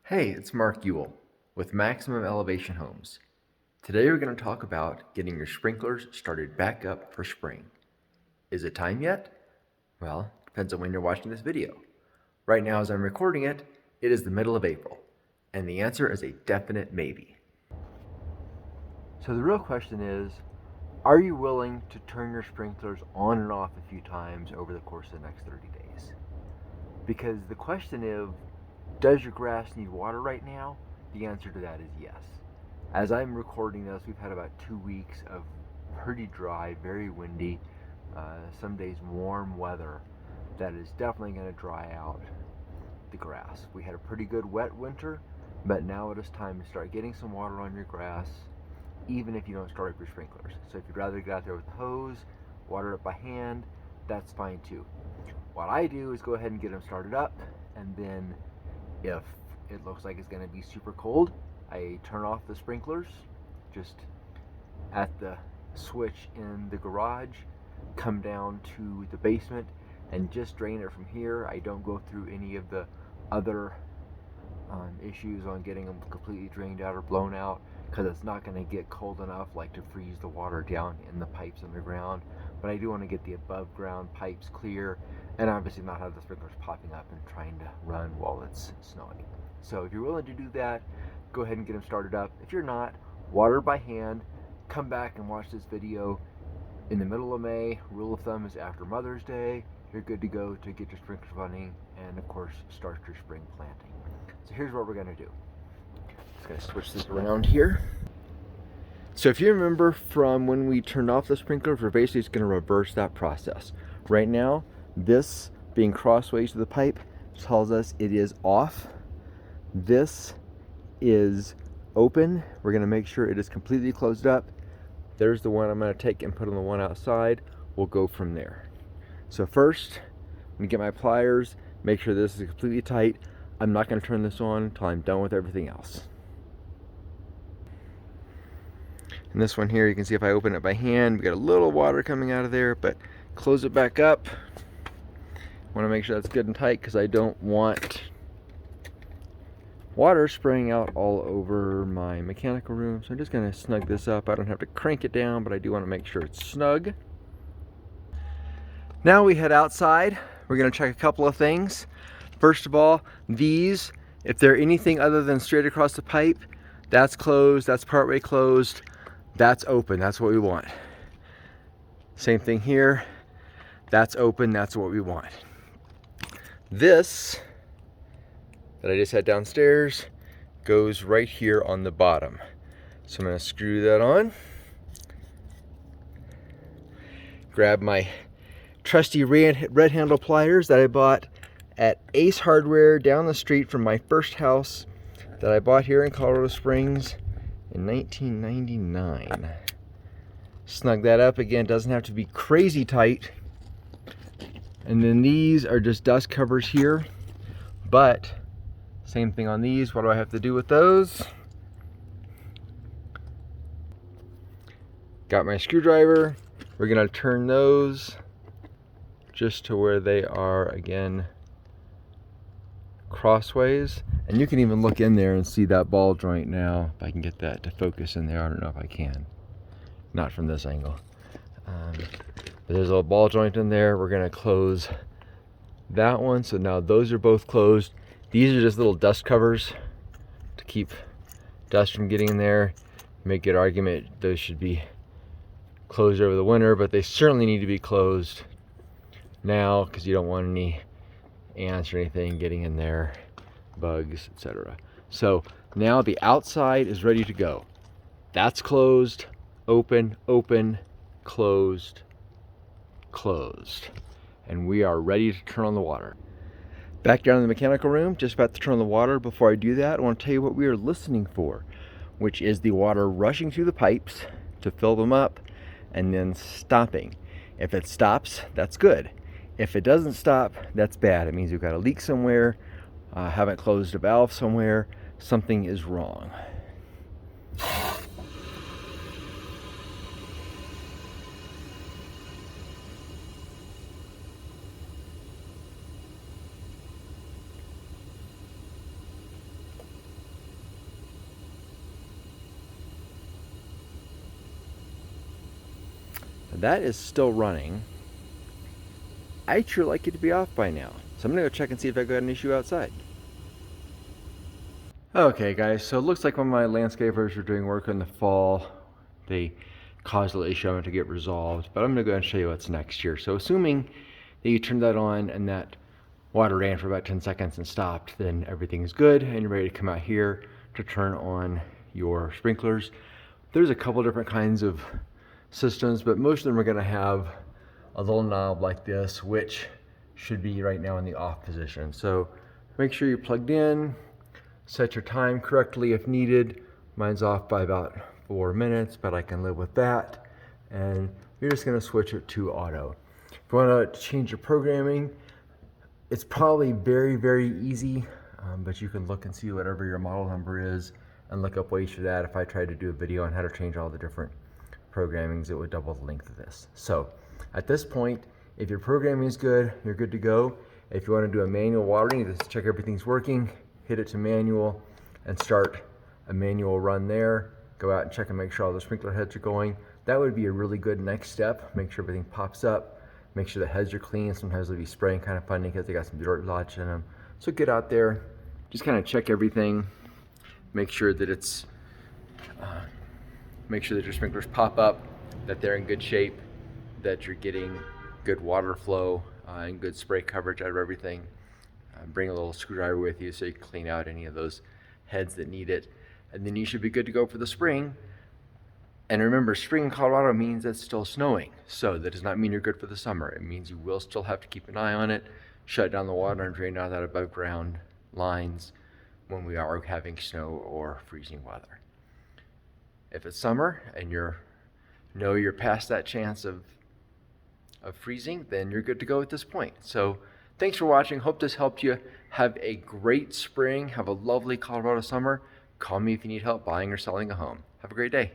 Hey, it's Mark Ewell with Maximum Elevation Homes. Today we're going to talk about getting your sprinklers started back up for spring. Is it time yet? Well, depends on when you're watching this video. Right now as I'm recording it, it is the middle of April, and the answer is a definite maybe. So the real question is, are you willing to turn your sprinklers on and off a few times over the course of the next 30 days? Because the question is, does your grass need water right now? The answer to that is yes. As I'm recording this, we've had about 2 weeks of pretty dry, very windy, some days warm weather that is definitely going to dry out the grass. We had a pretty good wet winter, but now it is time to start getting some water on your grass, even if you don't start up your sprinklers. So if you'd rather get out there with the hose, water it up by hand, that's fine too. What I do is go ahead and get them started up, and then if it looks like it's going to be super cold, I turn off the sprinklers just at the switch in the garage, come down to the basement and just drain it from here. I don't go through any of the other issues on getting them completely drained out or blown out, because it's not going to get cold enough like to freeze the water down in the pipes underground. But I do want to get the above ground pipes clear, and obviously not have the sprinklers popping up and trying to run while it's snowing. So if you're willing to do that, go ahead and get them started up. If you're not, water by hand. Come back and watch this video in the middle of May. Rule of thumb is after Mother's Day, you're good to go to get your sprinklers running and of course start your spring planting. So here's what we're going to do. Just going to switch this around here. So if you remember from when we turned off the sprinklers, we're basically just going to reverse that process. Right now, this being crossways to the pipe tells us it is off. This is open. We're going to make sure it is completely closed up. There's the one I'm going to take and put on the one outside. We'll go from there. So first, I'm going to get my pliers, make sure this is completely tight. I'm not going to turn this on until I'm done with everything else. And this one here, you can see if I open it by hand, we got a little water coming out of there, but close it back up. Want to make sure that's good and tight because I don't want water spraying out all over my mechanical room. So I'm just going to snug this up. I don't have to crank it down, but I do want to make sure it's snug. Now we head outside. We're going to check a couple of things. First of all, these, if they're anything other than straight across the pipe, that's closed, that's partway closed, that's open, that's what we want. Same thing here, that's open, that's what we want. This that I just had downstairs goes right here on the bottom. So I'm going to screw that on. Grab my trusty red handle pliers that I bought at Ace Hardware down the street from my first house that I bought here in Colorado Springs in 1999. Snug that up again, doesn't have to be crazy tight. And then these are just dust covers here, but same thing on these. What do I have to do with those? Got my screwdriver. We're gonna turn those just to where they are again crossways. And you can even look in there and see that ball joint now. If I can get that to focus in there, I don't know if I can. Not from this angle. But there's a little ball joint in there. We're gonna close that one. So now those are both closed. These are just little dust covers to keep dust from getting in there. Make good argument those should be closed over the winter, but they certainly need to be closed now because you don't want any ants or anything getting in there, bugs, etc. So now the outside is ready to go. That's closed, open, open, closed, closed. And we are ready to turn on the water. Back down in the mechanical room, just about to turn on the water. Before I do that, I want to tell you what we are listening for, which is the water rushing through the pipes to fill them up and then stopping. If it stops, that's good. If it doesn't stop, that's bad. It means you've got a leak somewhere, haven't closed a valve somewhere, something is wrong. That is still running. I'd sure like it to be off by now. So I'm gonna go check and see if I got an issue outside. Okay guys, so it looks like when my landscapers were doing work in the fall, they caused a little issue to get resolved, but I'm gonna go ahead and show you what's next here. So assuming that you turned that on and that water ran for about 10 seconds and stopped, then everything's good and you're ready to come out here to turn on your sprinklers. There's a couple different kinds of systems, but most of them are gonna have a little knob like this, which should be right now in the off position. So make sure you're plugged in, set your time correctly if needed. Mine's off by about 4 minutes, but I can live with that. And you're just gonna switch it to auto. If you wanna change your programming, it's probably very, very easy, but you can look and see whatever your model number is and look up ways for that. If I tried to do a video on how to change all the different programmings, it would double the length of this. So at this point, if your programming is good, you're good to go. If you want to do a manual watering, just check everything's working, hit it to manual and start a manual run there. Go out and check and make sure all the sprinkler heads are going. That would be a really good next step. Make sure everything pops up. Make sure the heads are clean. Sometimes they'll be spraying kind of funny because they got some dirt lodged in them. So get out there, just kind of check everything. Make sure that your sprinklers pop up, that they're in good shape, that you're getting good water flow and good spray coverage out of everything. Bring a little screwdriver with you so you can clean out any of those heads that need it. And then you should be good to go for the spring. And remember, spring in Colorado means it's still snowing. So that does not mean you're good for the summer. It means you will still have to keep an eye on it, shut down the water and drain out that above ground lines when we are having snow or freezing weather. If it's summer and you're past that chance of freezing, then you're good to go at this point. So thanks for watching. Hope this helped you. Have a great spring. Have a lovely Colorado summer. Call me if you need help buying or selling a home. Have a great day.